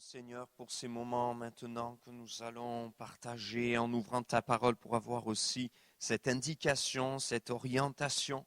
Seigneur, pour ces moments maintenant que nous allons partager en ouvrant ta parole pour avoir aussi cette indication, cette orientation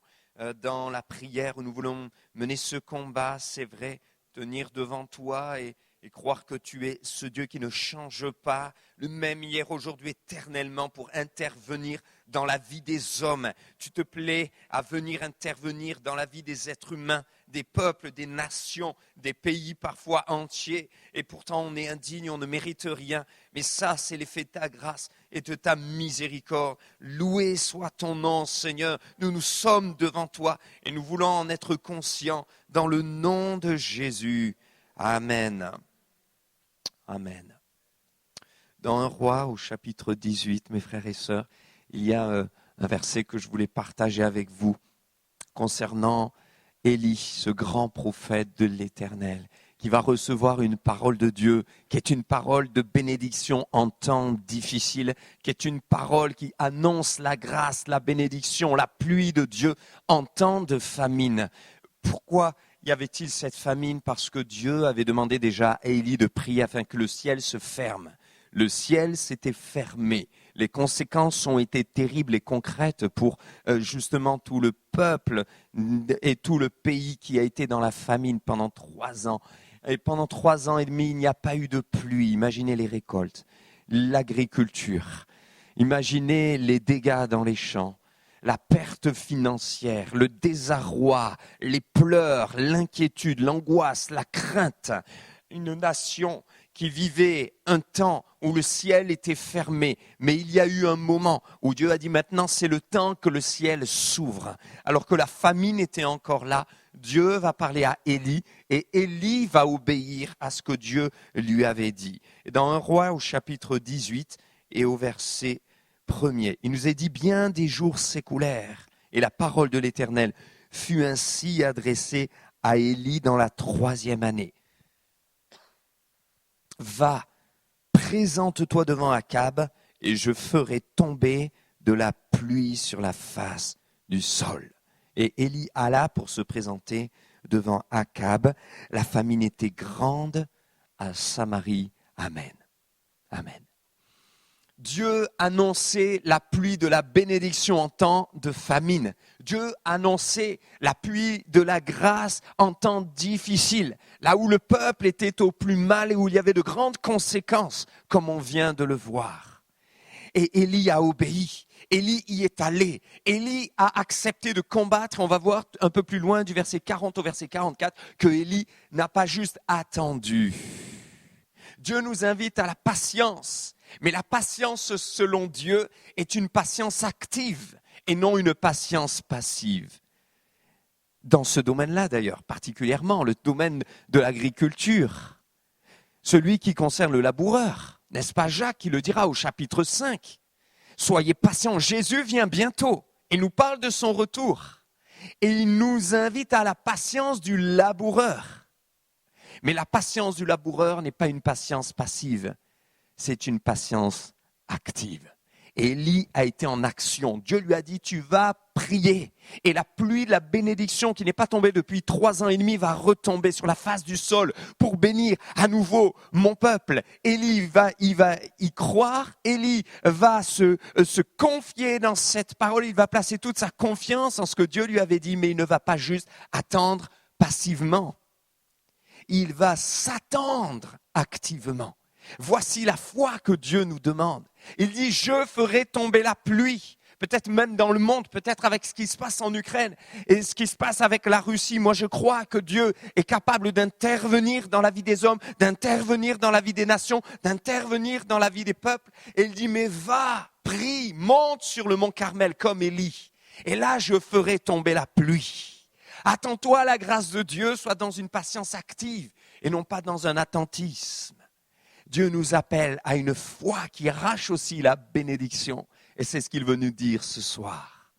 dans la prière où nous voulons mener ce combat, c'est vrai, tenir devant toi et croire que tu es ce Dieu qui ne change pas, le même hier, aujourd'hui, éternellement pour intervenir dans la vie des hommes. Tu te plais à venir intervenir dans la vie des êtres humains, des peuples, des nations, des pays parfois entiers. Et pourtant, on est indigne, on ne mérite rien. Mais ça, c'est l'effet de ta grâce et de ta miséricorde. Loué soit ton nom, Seigneur. Nous sommes devant toi et nous voulons en être conscients dans le nom de Jésus. Amen. Amen. Dans 1 Roi, au chapitre 18, mes frères et sœurs, il y a un verset que je voulais partager avec vous concernant Élie, ce grand prophète de l'Éternel, qui va recevoir une parole de Dieu, qui est une parole de bénédiction en temps difficile, qui est une parole qui annonce la grâce, la bénédiction, la pluie de Dieu en temps de famine. Pourquoi y avait-il cette famine? Parce que Dieu avait demandé déjà à Élie de prier afin que le ciel se ferme. Le ciel s'était fermé. Les conséquences ont été terribles et concrètes pour justement tout le peuple et tout le pays qui a été dans la famine pendant 3 ans. Et pendant 3 ans et demi, il n'y a pas eu de pluie. Imaginez les récoltes, l'agriculture. Imaginez les dégâts dans les champs, la perte financière, le désarroi, les pleurs, l'inquiétude, l'angoisse, la crainte. Une nation qui vivait un temps où le ciel était fermé, mais il y a eu un moment où Dieu a dit maintenant c'est le temps que le ciel s'ouvre. Alors que la famine était encore là, Dieu va parler à Élie et Élie va obéir à ce que Dieu lui avait dit. Et dans 1 Roi au chapitre 18 et au verset 1er, il nous est dit bien des jours s'écoulèrent et la parole de l'Éternel fut ainsi adressée à Élie dans la 3e année. Va, présente-toi devant Akab, et je ferai tomber de la pluie sur la face du sol. Et Élie alla pour se présenter devant Akab. La famine était grande à Samarie. Amen. Amen. Dieu annonçait la pluie de la bénédiction en temps de famine. Dieu annonçait la pluie de la grâce en temps difficile, là où le peuple était au plus mal et où il y avait de grandes conséquences, comme on vient de le voir. Et Élie a obéi. Élie y est allé. Élie a accepté de combattre. On va voir un peu plus loin du verset 40 au verset 44 que Élie n'a pas juste attendu. Dieu nous invite à la patience. Mais la patience, selon Dieu, est une patience active et non une patience passive. Dans ce domaine-là, d'ailleurs, particulièrement, le domaine de l'agriculture, celui qui concerne le laboureur, n'est-ce pas Jacques qui le dira au chapitre 5 ? Soyez patients, Jésus vient bientôt et nous parle de son retour. Et il nous invite à la patience du laboureur. Mais la patience du laboureur n'est pas une patience passive. C'est une patience active. Et Élie a été en action. Dieu lui a dit, tu vas prier. Et la pluie de la bénédiction qui n'est pas tombée depuis 3 ans et demi va retomber sur la face du sol pour bénir à nouveau mon peuple. Élie va y croire. Élie va se confier dans cette parole. Il va placer toute sa confiance en ce que Dieu lui avait dit, mais il ne va pas juste attendre passivement. Il va s'attendre activement. Voici la foi que Dieu nous demande. Il dit, je ferai tomber la pluie. Peut-être même dans le monde, peut-être avec ce qui se passe en Ukraine et ce qui se passe avec la Russie. Moi, je crois que Dieu est capable d'intervenir dans la vie des hommes, d'intervenir dans la vie des nations, d'intervenir dans la vie des peuples. Et il dit, mais va, prie, monte sur le mont Carmel comme Élie. Et là, je ferai tomber la pluie. Attends-toi à la grâce de Dieu, sois dans une patience active et non pas dans un attentisme. Dieu nous appelle à une foi qui arrache aussi la bénédiction. Et c'est ce qu'il veut nous dire ce soir.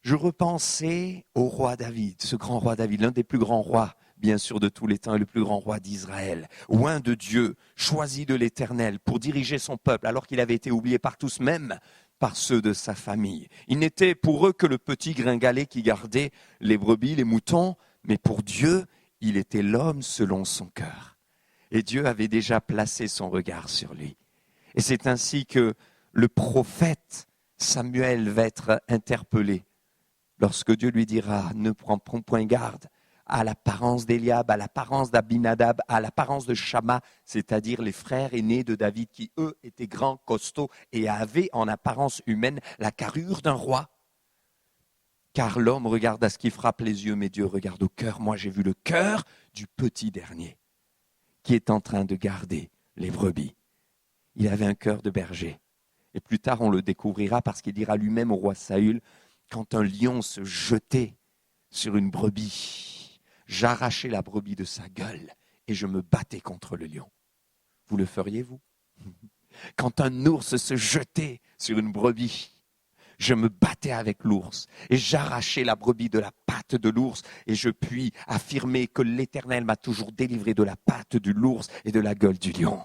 Je repensais au roi David, ce grand roi David, l'un des plus grands rois, bien sûr, de tous les temps, et le plus grand roi d'Israël. Oint de Dieu, choisi de l'Éternel pour diriger son peuple, alors qu'il avait été oublié par tous, même par ceux de sa famille. Il n'était pour eux que le petit gringalet qui gardait les brebis, les moutons, mais pour Dieu, il était l'homme selon son cœur. Et Dieu avait déjà placé son regard sur lui. Et c'est ainsi que le prophète Samuel va être interpellé lorsque Dieu lui dira « Ne prends point garde à l'apparence d'Éliab, à l'apparence d'Abinadab, à l'apparence de Shama, c'est-à-dire les frères aînés de David qui, eux, étaient grands, costauds et avaient en apparence humaine la carrure d'un roi. Car l'homme regarde à ce qui frappe les yeux, mais Dieu regarde au cœur. Moi, j'ai vu le cœur du petit dernier qui est en train de garder les brebis. Il avait un cœur de berger. Et plus tard, on le découvrira parce qu'il dira lui-même au roi Saül, quand un lion se jetait sur une brebis, j'arrachais la brebis de sa gueule et je me battais contre le lion. Vous le feriez, vous? Quand un ours se jetait sur une brebis, je me battais avec l'ours et j'arrachais la brebis de la patte de l'ours et je puis affirmer que l'Éternel m'a toujours délivré de la patte de l'ours et de la gueule du lion.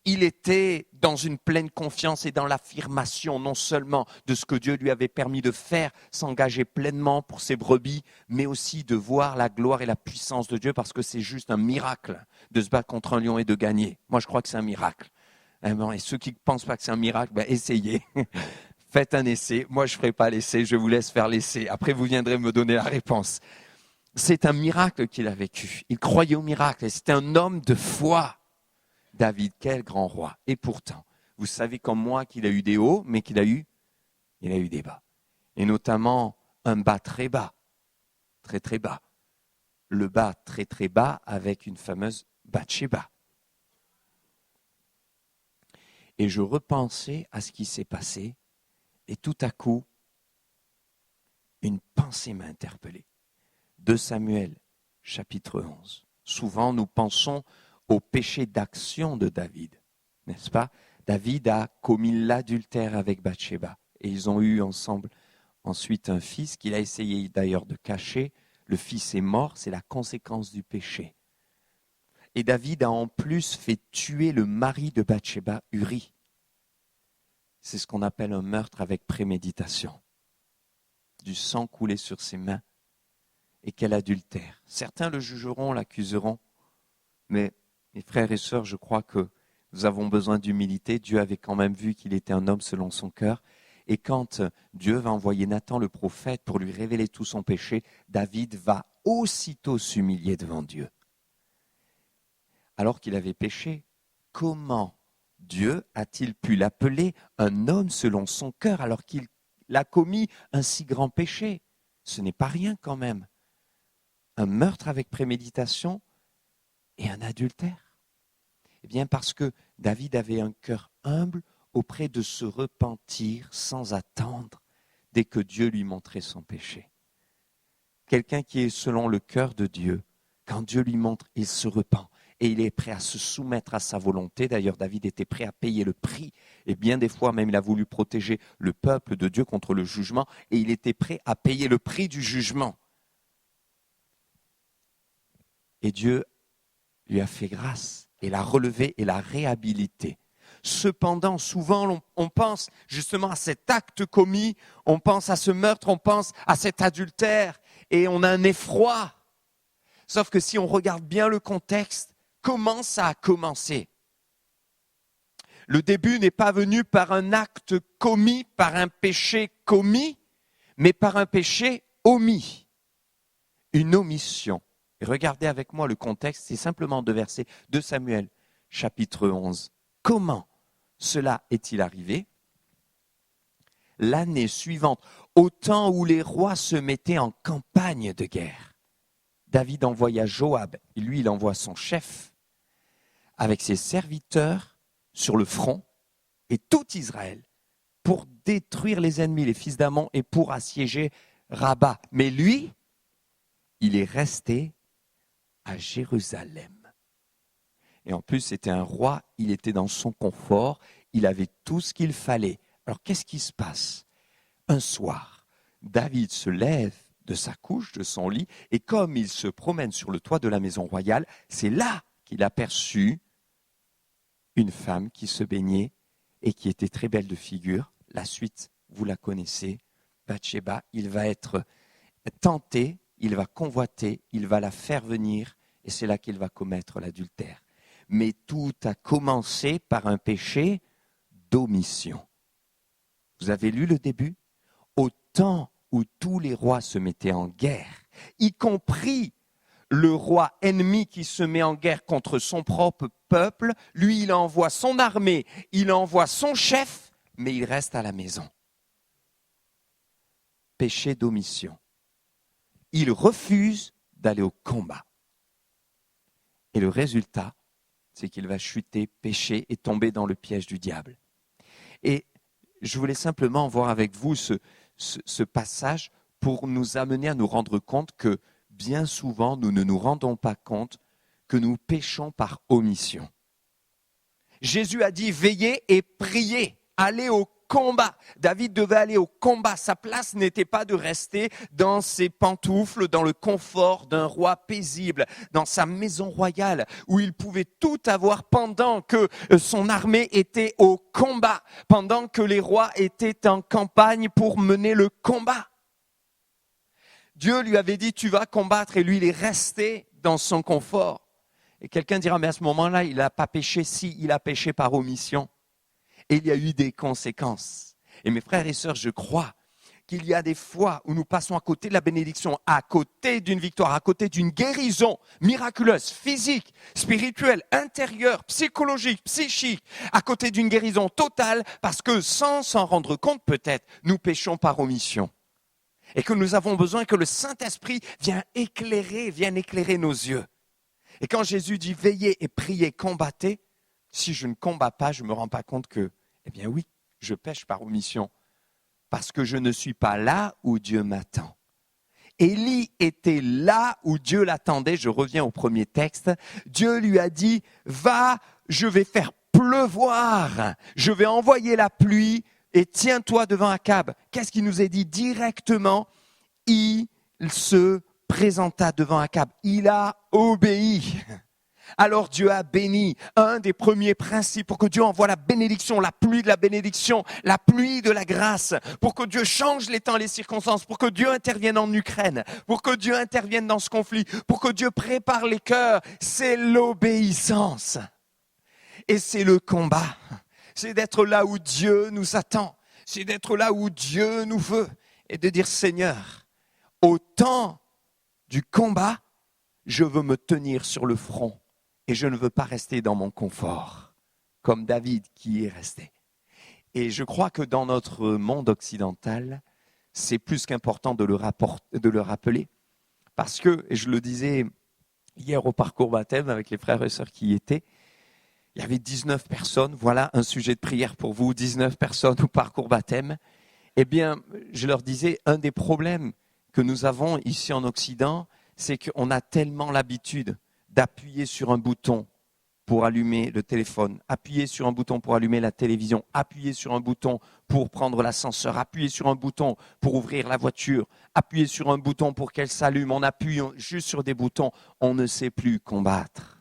Il était dans une pleine confiance et dans l'affirmation non seulement de ce que Dieu lui avait permis de faire, s'engager pleinement pour ses brebis, mais aussi de voir la gloire et la puissance de Dieu parce que c'est juste un miracle de se battre contre un lion et de gagner. Moi, je crois que c'est un miracle. Et ceux qui ne pensent pas que c'est un miracle, essayez. Faites un essai. Moi, je ne ferai pas l'essai, je vous laisse faire l'essai. Après, vous viendrez me donner la réponse. C'est un miracle qu'il a vécu. Il croyait au miracle et c'était un homme de foi. David, quel grand roi. Et pourtant, vous savez comme moi qu'il a eu des hauts, mais qu'il a eu des bas. Et notamment un bas très bas, très très bas. Le bas très très bas avec une fameuse Bathsheba. Et je repensais à ce qui s'est passé et tout à coup, une pensée m'a interpellé. 2 Samuel, chapitre 11. Souvent, nous pensons au péché d'action de David, n'est-ce pas? David a commis l'adultère avec Bathsheba et ils ont eu ensemble ensuite un fils qu'il a essayé d'ailleurs de cacher. Le fils est mort, c'est la conséquence du péché. Et David a en plus fait tuer le mari de Bathsheba, Uri. C'est ce qu'on appelle un meurtre avec préméditation. Du sang coulé sur ses mains. Et quel adultère. Certains le jugeront, l'accuseront, mais mes frères et sœurs, je crois que nous avons besoin d'humilité. Dieu avait quand même vu qu'il était un homme selon son cœur. Et quand Dieu va envoyer Nathan le prophète pour lui révéler tout son péché, David va aussitôt s'humilier devant Dieu. Alors qu'il avait péché, comment Dieu a-t-il pu l'appeler un homme selon son cœur alors qu'il a commis un si grand péché? Ce n'est pas rien quand même. Un meurtre avec préméditation et un adultère. Eh bien, parce que David avait un cœur humble auprès de se repentir sans attendre dès que Dieu lui montrait son péché. Quelqu'un qui est selon le cœur de Dieu, quand Dieu lui montre, il se repent et il est prêt à se soumettre à sa volonté. D'ailleurs, David était prêt à payer le prix et bien des fois même il a voulu protéger le peuple de Dieu contre le jugement et il était prêt à payer le prix du jugement. Et Dieu lui a fait grâce et l'a relevé et l'a réhabilité. Cependant, souvent, on pense justement à cet acte commis, on pense à ce meurtre, on pense à cet adultère et on a un effroi. Sauf que si on regarde bien le contexte, comment ça a commencé? Le début n'est pas venu par un acte commis, par un péché commis, mais par un péché omis, une omission. Et regardez avec moi le contexte, c'est simplement 2 versets, 2 Samuel, chapitre 11. Comment cela est-il arrivé? L'année suivante, au temps où les rois se mettaient en campagne de guerre, David envoya Joab, et lui il envoie son chef, avec ses serviteurs sur le front, et tout Israël, pour détruire les ennemis, les fils d'Ammon, et pour assiéger Rabat. Mais lui, il est resté à Jérusalem. Et en plus, c'était un roi, il était dans son confort, il avait tout ce qu'il fallait. Alors, qu'est-ce qui se passe? Un soir, David se lève de sa couche, de son lit, et comme il se promène sur le toit de la maison royale, c'est là qu'il aperçut une femme qui se baignait et qui était très belle de figure. La suite, vous la connaissez, Bathsheba. Il va être tenté, il va convoiter, il va la faire venir, et c'est là qu'il va commettre l'adultère. mais tout a commencé par un péché d'omission. Vous avez lu le début? Au temps où tous les rois se mettaient en guerre, y compris le roi ennemi qui se met en guerre contre son propre peuple, lui, il envoie son armée, il envoie son chef, mais il reste à la maison. Péché d'omission. Il refuse d'aller au combat. Et le résultat, c'est qu'il va chuter, pécher et tomber dans le piège du diable. Et je voulais simplement voir avec vous ce passage pour nous amener à nous rendre compte que bien souvent, nous ne nous rendons pas compte que nous péchons par omission. Jésus a dit « Veillez et priez, allez au combat ». David devait aller au combat. Sa place n'était pas de rester dans ses pantoufles, dans le confort d'un roi paisible, dans sa maison royale, où il pouvait tout avoir pendant que son armée était au combat, pendant que les rois étaient en campagne pour mener le combat. Dieu lui avait dit, tu vas combattre, et lui, il est resté dans son confort. Et quelqu'un dira, mais à ce moment-là, il n'a pas péché, si, il a péché par omission. Et il y a eu des conséquences. Et mes frères et sœurs, je crois qu'il y a des fois où nous passons à côté de la bénédiction, à côté d'une victoire, à côté d'une guérison miraculeuse, physique, spirituelle, intérieure, psychologique, psychique, à côté d'une guérison totale, parce que sans s'en rendre compte peut-être, nous péchons par omission. Et que nous avons besoin que le Saint-Esprit vienne éclairer nos yeux. Et quand Jésus dit veillez et priez, combattez, si je ne combats pas, je ne me rends pas compte que, eh bien oui, je pêche par omission. Parce que je ne suis pas là où Dieu m'attend. Élie était là où Dieu l'attendait. Je reviens au premier texte. Dieu lui a dit, va, je vais faire pleuvoir. Je vais envoyer la pluie. Et tiens-toi devant Akab. Qu'est-ce qu'il nous est dit directement? Il se présenta devant Akab. Il a obéi. Alors Dieu a béni. Un des premiers principes pour que Dieu envoie la bénédiction, la pluie de la bénédiction, la pluie de la grâce, pour que Dieu change les temps, les circonstances, pour que Dieu intervienne en Ukraine, pour que Dieu intervienne dans ce conflit, pour que Dieu prépare les cœurs, c'est l'obéissance. Et c'est le combat. C'est d'être là où Dieu nous attend. C'est d'être là où Dieu nous veut. Et de dire, Seigneur, au temps du combat, je veux me tenir sur le front. Et je ne veux pas rester dans mon confort, comme David qui y est resté. Et je crois que dans notre monde occidental, c'est plus qu'important de le rappeler. Parce que, et je le disais hier au parcours baptême avec les frères et sœurs qui y étaient, il y avait 19 personnes, voilà un sujet de prière pour vous, 19 personnes au parcours baptême. Eh bien, je leur disais, un des problèmes que nous avons ici en Occident, c'est qu'on a tellement l'habitude d'appuyer sur un bouton pour allumer le téléphone, appuyer sur un bouton pour allumer la télévision, appuyer sur un bouton pour prendre l'ascenseur, appuyer sur un bouton pour ouvrir la voiture, appuyer sur un bouton pour qu'elle s'allume. On appuie juste sur des boutons, on ne sait plus combattre.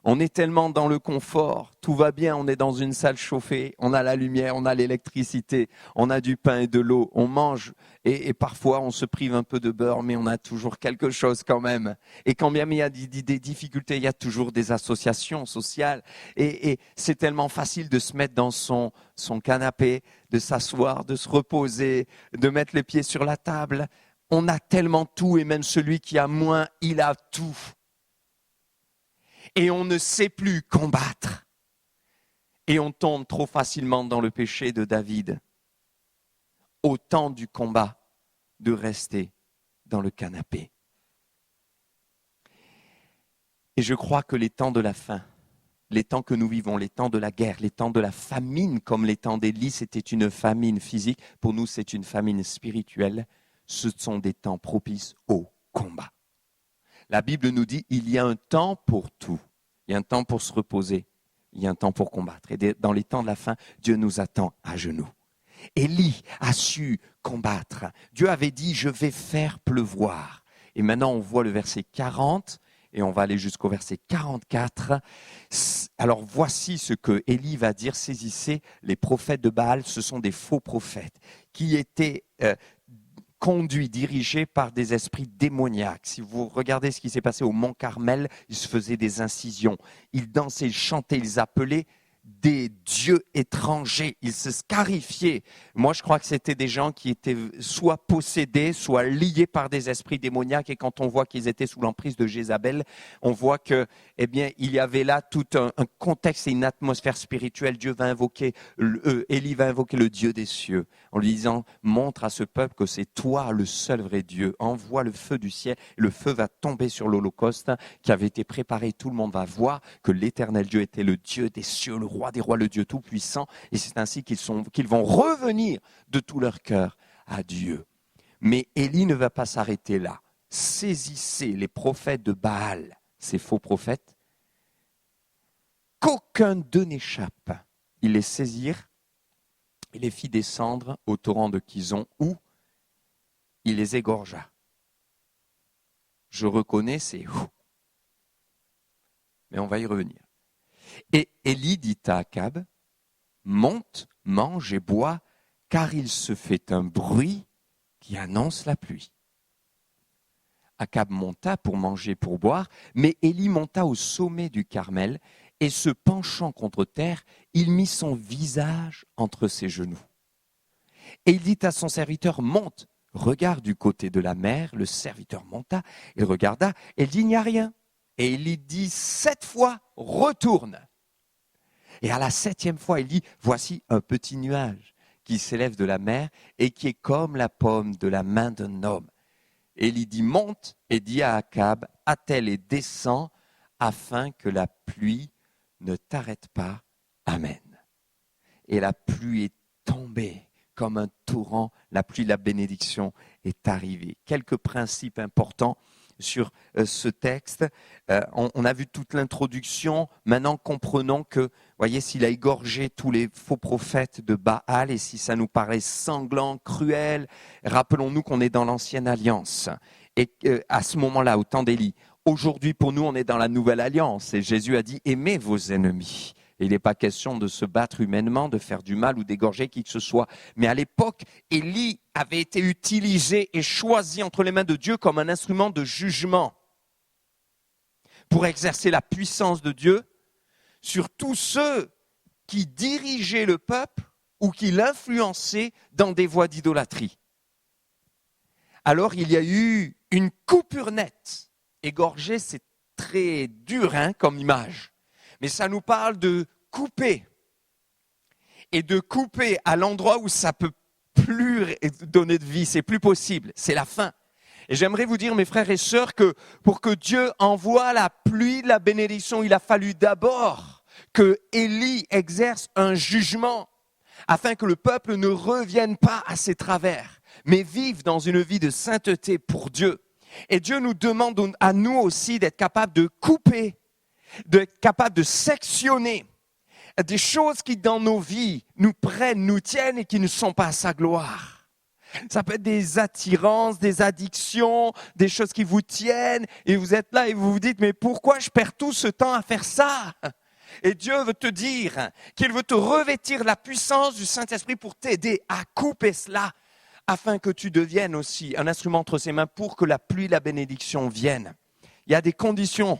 On est tellement dans le confort, tout va bien, on est dans une salle chauffée, on a la lumière, on a l'électricité, on a du pain et de l'eau, on mange et parfois on se prive un peu de beurre, mais on a toujours quelque chose quand même. Et quand bien il y a des difficultés, il y a toujours des associations sociales et c'est tellement facile de se mettre dans son canapé, de s'asseoir, de se reposer, de mettre les pieds sur la table. On a tellement tout et même celui qui a moins, il a tout. Et on ne sait plus combattre. Et on tombe trop facilement dans le péché de David. Au temps du combat, de rester dans le canapé. Et je crois que les temps de la faim, les temps que nous vivons, les temps de la guerre, les temps de la famine, comme les temps d'Élie, c'était une famine physique. Pour nous, c'est une famine spirituelle. Ce sont des temps propices au combat. La Bible nous dit, il y a un temps pour tout. Il y a un temps pour se reposer. Il y a un temps pour combattre. Et dans les temps de la faim, Dieu nous attend à genoux. Élie a su combattre. Dieu avait dit, je vais faire pleuvoir. Et maintenant, on voit le verset 40 et on va aller jusqu'au verset 44. Alors, voici ce que Élie va dire. Saisissez les prophètes de Baal. Ce sont des faux prophètes qui étaient conduits, dirigés par des esprits démoniaques. Si vous regardez ce qui s'est passé au Mont Carmel, ils se faisaient des incisions, ils dansaient, ils chantaient, ils appelaient des dieux étrangers, ils se scarifiaient. Moi, je crois que c'était des gens qui étaient soit possédés, soit liés par des esprits démoniaques. Et quand on voit qu'ils étaient sous l'emprise de Jézabel, on voit que, eh bien, il y avait là tout un contexte et une atmosphère spirituelle. Élie va invoquer le Dieu des cieux en lui disant, montre à ce peuple que c'est toi le seul vrai Dieu. Envoie le feu du ciel. Le feu va tomber sur l'Holocauste qui avait été préparé. Tout le monde va voir que l'Éternel Dieu était le Dieu des cieux, le roi des rois, le Dieu tout-puissant. Et c'est ainsi qu'ils vont revenir de tout leur cœur à Dieu. Mais Élie ne va pas s'arrêter là. Saisissez les prophètes de Baal, ces faux prophètes, qu'aucun d'eux n'échappe. Ils les saisirent et les fit descendre au torrent de Kison, où il les égorgea. Je reconnais, c'est mais on va y revenir. Et Élie dit à Akab, monte, mange et bois, car il se fait un bruit qui annonce la pluie. Akab monta pour manger, pour boire, mais Élie monta au sommet du Carmel et se penchant contre terre, il mit son visage entre ses genoux. Et il dit à son serviteur, monte, regarde du côté de la mer. Le serviteur monta et regarda, et il dit, il n'y a rien. Et il dit 7 fois, retourne. Et à la 7e fois, il dit, voici un petit nuage qui s'élève de la mer et qui est comme la paume de la main d'un homme. Et il dit, monte, et dit à Akab, attelle et descends, afin que la pluie ne t'arrête pas. Amen. Et la pluie est tombée comme un torrent, la pluie de la bénédiction est arrivée. Quelques principes importants sur ce texte. On a vu toute l'introduction. Maintenant, comprenons que, voyez, s'il a égorgé tous les faux prophètes de Baal et si ça nous paraît sanglant, cruel, rappelons-nous qu'on est dans l'ancienne alliance. Et à ce moment-là, au temps d'Élie, aujourd'hui, pour nous, on est dans la nouvelle alliance. Et Jésus a dit, aimez vos ennemis. Et il n'est pas question de se battre humainement, de faire du mal ou d'égorger qui que ce soit. Mais à l'époque, Élie avait été utilisé et choisi entre les mains de Dieu comme un instrument de jugement pour exercer la puissance de Dieu sur tous ceux qui dirigeaient le peuple ou qui l'influençaient dans des voies d'idolâtrie. Alors il y a eu une coupure nette. Égorger, c'est très dur comme image. Mais ça nous parle de couper. Et de couper à l'endroit où ça ne peut plus donner de vie, c'est plus possible, c'est la fin. Et j'aimerais vous dire, mes frères et sœurs, que pour que Dieu envoie la pluie de la bénédiction, il a fallu d'abord que Élie exerce un jugement afin que le peuple ne revienne pas à ses travers, mais vive dans une vie de sainteté pour Dieu. Et Dieu nous demande à nous aussi d'être capables de couper, d'être capable de sectionner des choses qui dans nos vies nous prennent, nous tiennent et qui ne sont pas à sa gloire. Ça peut être des attirances, des addictions, des choses qui vous tiennent et vous êtes là et vous vous dites mais pourquoi je perds tout ce temps à faire ça ? Et Dieu veut te dire qu'il veut te revêtir la puissance du Saint-Esprit pour t'aider à couper cela afin que tu deviennes aussi un instrument entre ses mains pour que la pluie, la bénédiction vienne. Il y a des conditions.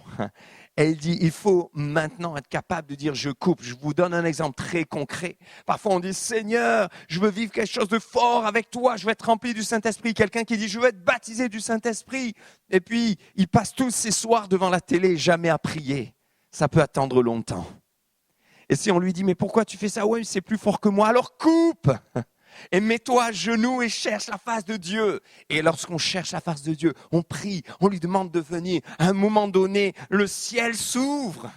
Elle dit, il faut maintenant être capable de dire, je coupe. Je vous donne un exemple très concret. Parfois, on dit, Seigneur, je veux vivre quelque chose de fort avec toi. Je veux être rempli du Saint-Esprit. Quelqu'un qui dit, je veux être baptisé du Saint-Esprit. Et puis, il passe tous ses soirs devant la télé, jamais à prier. Ça peut attendre longtemps. Et si on lui dit, mais pourquoi tu fais ça? Oui, c'est plus fort que moi. Alors coupe! Et mets-toi à genoux et cherche la face de Dieu. Et lorsqu'on cherche la face de Dieu, on prie, on lui demande de venir. À un moment donné, le ciel s'ouvre.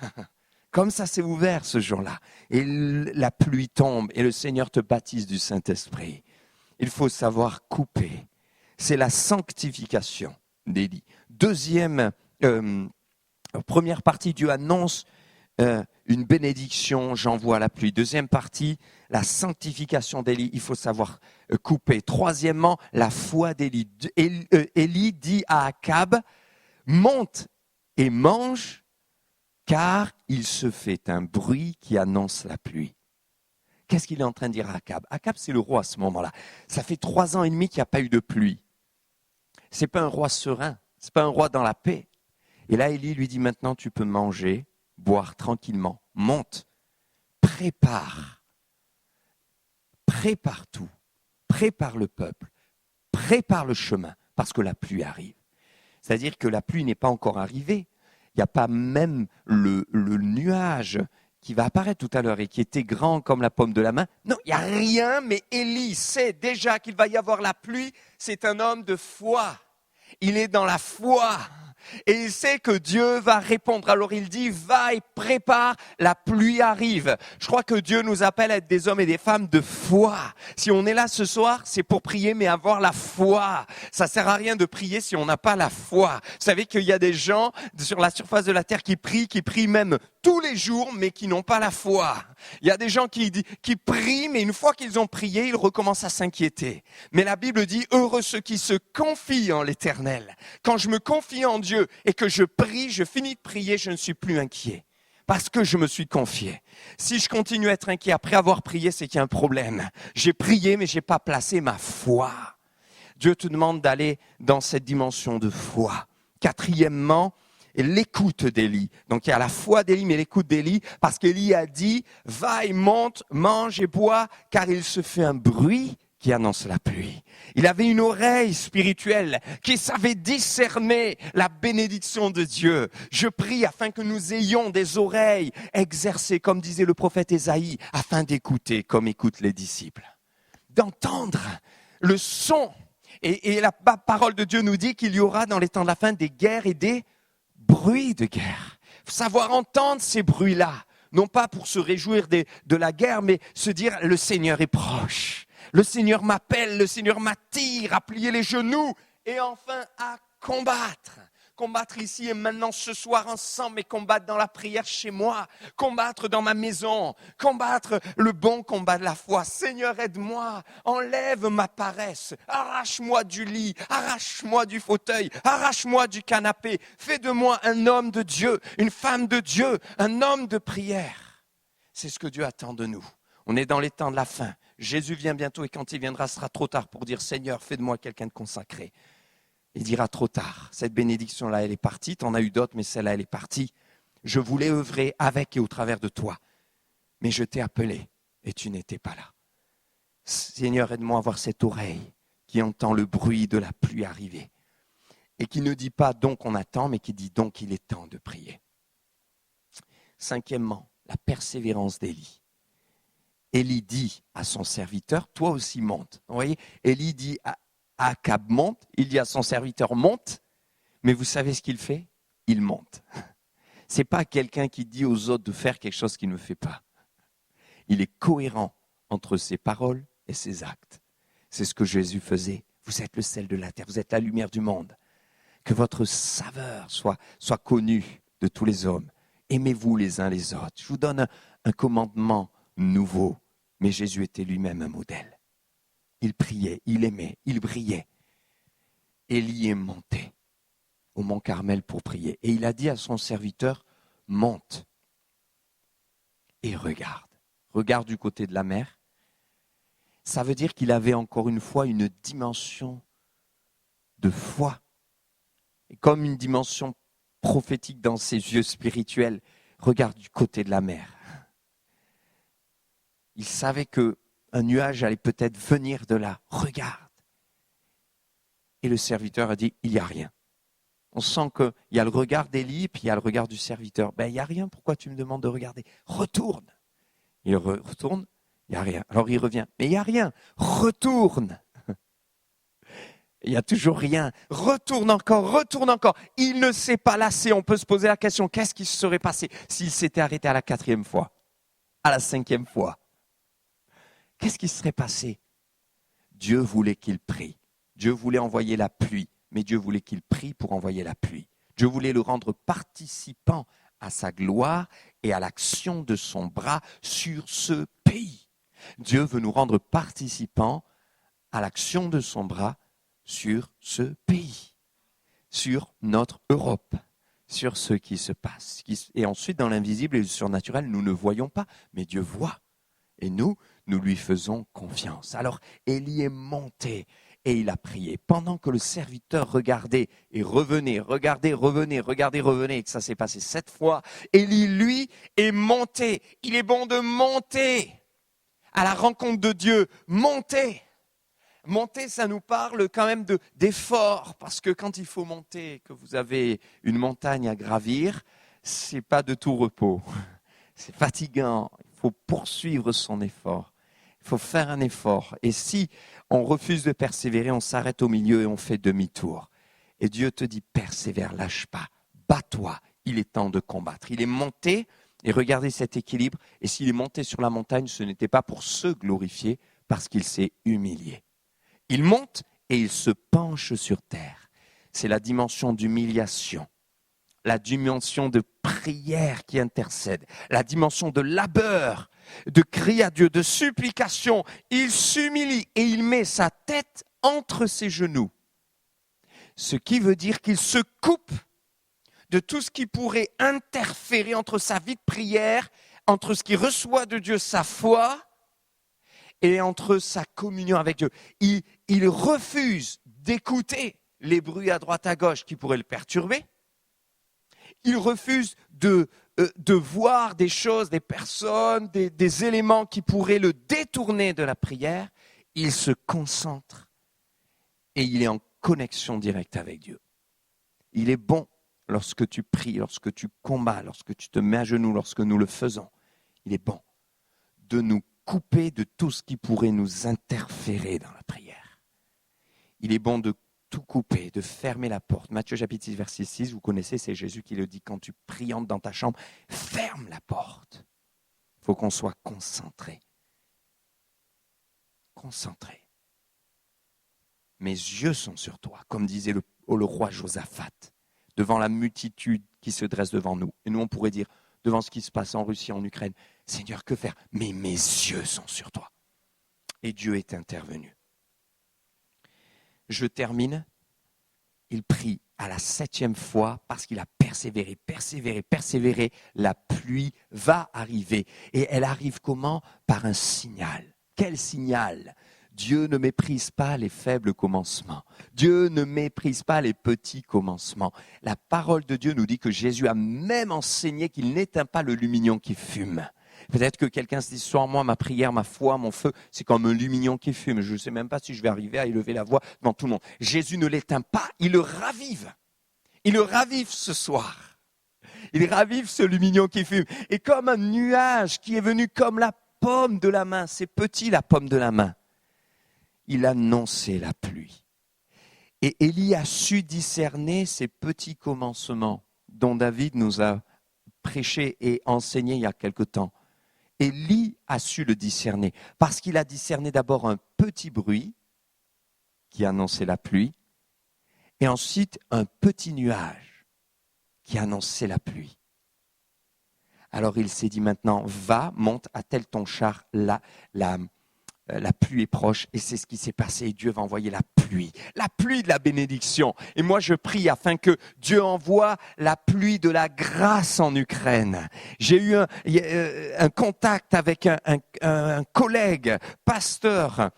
Comme ça s'est ouvert ce jour-là. Et la pluie tombe et le Seigneur te baptise du Saint-Esprit. Il faut savoir couper. C'est la sanctification d'Élie. Première partie, Dieu annonce une bénédiction, j'envoie la pluie. Deuxième partie, la sanctification d'Élie, il faut savoir couper. Troisièmement, la foi d'Élie. Élie dit à Akab, monte et mange, car il se fait un bruit qui annonce la pluie. Qu'est-ce qu'il est en train de dire à Akab? Akab, c'est le roi à ce moment-là. Ça fait 3 ans et demi qu'il n'y a pas eu de pluie. C'est pas un roi serein, c'est pas un roi dans la paix. Et là, Élie lui dit, maintenant tu peux manger, boire tranquillement, monte, prépare tout, prépare le peuple, prépare le chemin, parce que la pluie arrive. C'est-à-dire que la pluie n'est pas encore arrivée. Il n'y a pas même le nuage qui va apparaître tout à l'heure et qui était grand comme la paume de la main. Non, il n'y a rien, mais Élie sait déjà qu'il va y avoir la pluie. C'est un homme de foi. Il est dans la foi. Et il sait que Dieu va répondre. Alors il dit, va et prépare, la pluie arrive. Je crois que Dieu nous appelle à être des hommes et des femmes de foi. Si on est là ce soir, c'est pour prier, mais avoir la foi. Ça sert à rien de prier si on n'a pas la foi. Vous savez qu'il y a des gens sur la surface de la terre qui prient même tous les jours, mais qui n'ont pas la foi. Il y a des gens qui prient, mais une fois qu'ils ont prié, ils recommencent à s'inquiéter. Mais la Bible dit, heureux ceux qui se confient en l'Éternel. Quand je me confie en Dieu et que je prie, je finis de prier, je ne suis plus inquiet. Parce que je me suis confié. Si je continue à être inquiet après avoir prié, c'est qu'il y a un problème. J'ai prié, mais je n'ai pas placé ma foi. Dieu te demande d'aller dans cette dimension de foi. Quatrièmement, l'écoute d'Élie. Donc il y a la foi d'Élie, mais l'écoute d'Élie, parce qu'Élie a dit, va et monte, mange et bois, car il se fait un bruit qui annonce la pluie. Il avait une oreille spirituelle qui savait discerner la bénédiction de Dieu. Je prie afin que nous ayons des oreilles exercées, comme disait le prophète Ésaïe, afin d'écouter comme écoutent les disciples. D'entendre le son. Et la parole de Dieu nous dit qu'il y aura dans les temps de la fin des guerres et des bruits de guerre. Savoir entendre ces bruits-là, non pas pour se réjouir de la guerre, mais se dire le Seigneur est proche. Le Seigneur m'appelle, le Seigneur m'attire à plier les genoux et enfin à combattre. Combattre ici et maintenant ce soir ensemble, mais combattre dans la prière chez moi, combattre dans ma maison, combattre le bon combat de la foi. Seigneur, aide-moi, enlève ma paresse, arrache-moi du lit, arrache-moi du fauteuil, arrache-moi du canapé. Fais de moi un homme de Dieu, une femme de Dieu, un homme de prière. C'est ce que Dieu attend de nous. On est dans les temps de la fin. Jésus vient bientôt et quand il viendra, ce sera trop tard pour dire « Seigneur, fais de moi quelqu'un de consacré ». Il dira trop tard. Cette bénédiction-là, elle est partie. Tu en as eu d'autres, mais celle-là, elle est partie. Je voulais œuvrer avec et au travers de toi. Mais je t'ai appelé et tu n'étais pas là. Seigneur, aide-moi à avoir cette oreille qui entend le bruit de la pluie arriver. Et qui ne dit pas donc on attend, mais qui dit donc il est temps de prier. Cinquièmement, la persévérance d'Élie. Élie dit à son serviteur, toi aussi monte. Vous voyez, Élie dit à Akab monte, il dit à son serviteur monte, mais vous savez ce qu'il fait? Il monte. Ce n'est pas quelqu'un qui dit aux autres de faire quelque chose qu'il ne fait pas. Il est cohérent entre ses paroles et ses actes. C'est ce que Jésus faisait. Vous êtes le sel de la terre, vous êtes la lumière du monde. Que votre saveur soit connue de tous les hommes. Aimez-vous les uns les autres. Je vous donne un commandement nouveau, mais Jésus était lui-même un modèle. Il priait, il aimait, il brillait. Élie est monté au mont Carmel pour prier. Et il a dit à son serviteur, monte et regarde. Regarde du côté de la mer. Ça veut dire qu'il avait encore une fois une dimension de foi. Et comme une dimension prophétique dans ses yeux spirituels. Regarde du côté de la mer. Il savait qu'un nuage allait peut-être venir de là. Regarde. Et le serviteur a dit, il n'y a rien. On sent qu'il y a le regard d'Élie, puis il y a le regard du serviteur. Ben, il n'y a rien, pourquoi tu me demandes de regarder? Retourne. Il retourne, il n'y a rien. Alors il revient, mais il n'y a rien. Retourne. Il n'y a toujours rien. Retourne encore. Il ne s'est pas lassé. On peut se poser la question, qu'est-ce qui se serait passé s'il s'était arrêté à la 4e fois, à la 5e fois? Qu'est-ce qui serait passé? Dieu voulait qu'il prie. Dieu voulait envoyer la pluie, mais Dieu voulait qu'il prie pour envoyer la pluie. Dieu voulait le rendre participant à sa gloire et à l'action de son bras sur ce pays. Dieu veut nous rendre participants à l'action de son bras sur ce pays, sur notre Europe, sur ce qui se passe. Et ensuite, dans l'invisible et le surnaturel, nous ne voyons pas, mais Dieu voit. Et nous lui faisons confiance. Alors, Élie est monté. Et il a prié. Pendant que le serviteur regardait et revenait, et que ça s'est passé 7 fois, Élie, lui, est monté. Il est bon de monter à la rencontre de Dieu. Monter. Monter, ça nous parle quand même d'effort, parce que quand il faut monter, que vous avez une montagne à gravir, c'est pas de tout repos. C'est fatigant. Il faut poursuivre son effort. Il faut faire un effort. Et si on refuse de persévérer, on s'arrête au milieu et on fait demi-tour. Et Dieu te dit, persévère, lâche pas, bats-toi. Il est temps de combattre. Il est monté, et regardez cet équilibre. Et s'il est monté sur la montagne, ce n'était pas pour se glorifier, parce qu'il s'est humilié. Il monte et il se penche sur terre. C'est la dimension d'humiliation, la dimension de prière qui intercède, la dimension de labeur, de cri à Dieu, de supplication. Il s'humilie et il met sa tête entre ses genoux. Ce qui veut dire qu'il se coupe de tout ce qui pourrait interférer entre sa vie de prière, entre ce qu'il reçoit de Dieu, sa foi, et entre sa communion avec Dieu. Il refuse d'écouter les bruits à droite à gauche qui pourraient le perturber. Il refuse de voir des choses, des personnes, des éléments qui pourraient le détourner de la prière. Il se concentre et il est en connexion directe avec Dieu. Il est bon lorsque tu pries, lorsque tu combats, lorsque tu te mets à genoux, lorsque nous le faisons. Il est bon de nous couper de tout ce qui pourrait nous interférer dans la prière. Il est bon de tout couper, de fermer la porte. Matthieu chapitre 6, verset 6, vous connaissez, c'est Jésus qui le dit, quand tu pries, entre dans ta chambre, ferme la porte. Il faut qu'on soit concentré. Concentré. Mes yeux sont sur toi, comme disait le roi Josaphat, devant la multitude qui se dresse devant nous. Et nous, on pourrait dire, devant ce qui se passe en Russie, en Ukraine, Seigneur, que faire? Mais mes yeux sont sur toi. Et Dieu est intervenu. Je termine. Il prie à la 7e fois parce qu'il a persévéré. La pluie va arriver. Et elle arrive comment? Par un signal. Quel signal? Dieu ne méprise pas les faibles commencements. Dieu ne méprise pas les petits commencements. La parole de Dieu nous dit que Jésus a même enseigné qu'il n'éteint pas le lumignon qui fume. Peut-être que quelqu'un se dit, soit moi, ma prière, ma foi, mon feu, c'est comme un lumignon qui fume. Je ne sais même pas si je vais arriver à élever la voix devant tout le monde. Jésus ne l'éteint pas, il le ravive. Il le ravive ce soir. Il ravive ce lumignon qui fume. Et comme un nuage qui est venu comme la pomme de la main, c'est petit la pomme de la main, il annonçait la pluie. Et Élie a su discerner ces petits commencements dont David nous a prêché et enseigné il y a quelque temps. Élie a su le discerner parce qu'il a discerné d'abord un petit bruit qui annonçait la pluie et ensuite un petit nuage qui annonçait la pluie. Alors il s'est dit maintenant, va, monte, attelle ton char, la pluie est proche et c'est ce qui s'est passé et Dieu va envoyer la pluie de la bénédiction. Et moi je prie afin que Dieu envoie la pluie de la grâce en Ukraine. J'ai eu un contact avec un collègue, pasteur,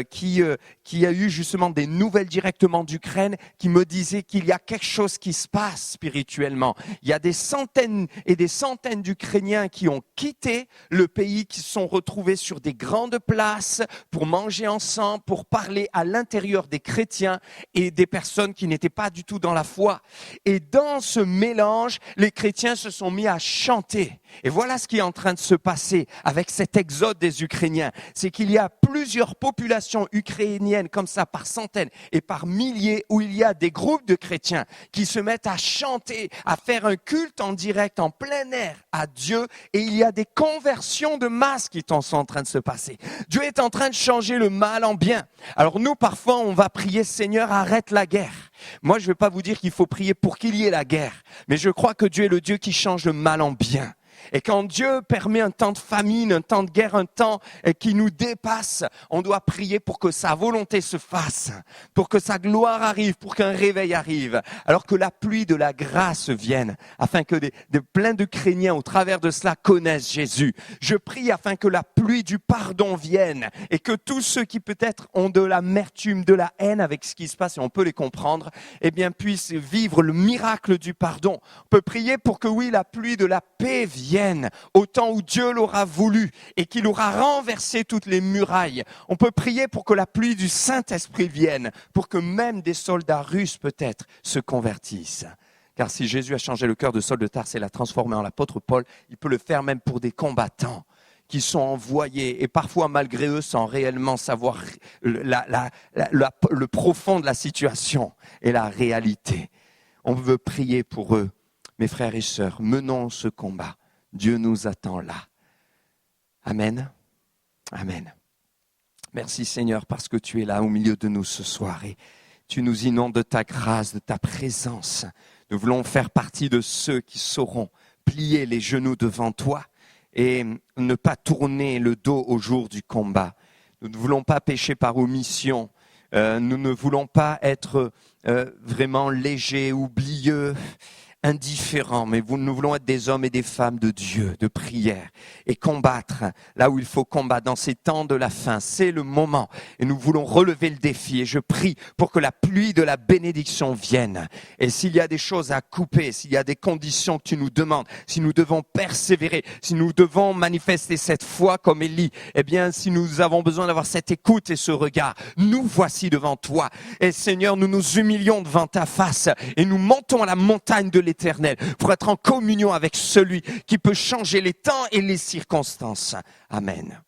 qui a eu justement des nouvelles directement d'Ukraine, qui me disait qu'il y a quelque chose qui se passe spirituellement. Il y a des centaines et des centaines d'Ukrainiens qui ont quitté le pays, qui se sont retrouvés sur des grandes places pour manger ensemble, pour parler à l'intérieur des chrétiens et des personnes qui n'étaient pas du tout dans la foi. Et dans ce mélange, les chrétiens se sont mis à chanter. Et voilà ce qui est en train de se passer avec cet exode des Ukrainiens. C'est qu'il y a plusieurs populations ukrainiennes comme ça par centaines et par milliers où il y a des groupes de chrétiens qui se mettent à chanter, à faire un culte en direct, en plein air à Dieu. Et il y a des conversions de masse qui sont en train de se passer. Dieu est en train de changer le mal en bien. Alors nous, parfois, on va prier, Seigneur, arrête la guerre. Moi, je ne vais pas vous dire qu'il faut prier pour qu'il y ait la guerre. Mais je crois que Dieu est le Dieu qui change le mal en bien. Et quand Dieu permet un temps de famine, un temps de guerre, un temps qui nous dépasse, on doit prier pour que sa volonté se fasse, pour que sa gloire arrive, pour qu'un réveil arrive, alors que la pluie de la grâce vienne, afin que plein d'Ukrainiens au travers de cela connaissent Jésus. Je prie afin que la pluie du pardon vienne et que tous ceux qui peut-être ont de l'amertume, de la haine avec ce qui se passe, et on peut les comprendre, eh bien puissent vivre le miracle du pardon. On peut prier pour que oui, la pluie de la paix vienne au temps où Dieu l'aura voulu et qu'il aura renversé toutes les murailles. On peut prier pour que la pluie du Saint-Esprit vienne, pour que même des soldats russes peut-être se convertissent. Car si Jésus a changé le cœur de Saul de Tarse et l'a transformé en l'apôtre Paul, il peut le faire même pour des combattants qui sont envoyés, et parfois malgré eux sans réellement savoir le profond de la situation et la réalité. On veut prier pour eux. Mes frères et sœurs, menons ce combat. Dieu nous attend là. Amen. Amen. Merci Seigneur parce que tu es là au milieu de nous ce soir et tu nous inondes de ta grâce, de ta présence. Nous voulons faire partie de ceux qui sauront plier les genoux devant toi et ne pas tourner le dos au jour du combat. Nous ne voulons pas pécher par omission. Nous ne voulons pas être vraiment légers, oublieux, indifférents, mais nous voulons être des hommes et des femmes de Dieu, de prière, et combattre là où il faut combattre dans ces temps de la fin. C'est le moment et nous voulons relever le défi et je prie pour que la pluie de la bénédiction vienne. Et s'il y a des choses à couper, s'il y a des conditions que tu nous demandes, si nous devons persévérer, si nous devons manifester cette foi comme Élie, eh bien si nous avons besoin d'avoir cette écoute et ce regard, nous voici devant toi. Et Seigneur, nous nous humilions devant ta face et nous montons à la montagne de l'Éternel pour être en communion avec celui qui peut changer les temps et les circonstances. Amen.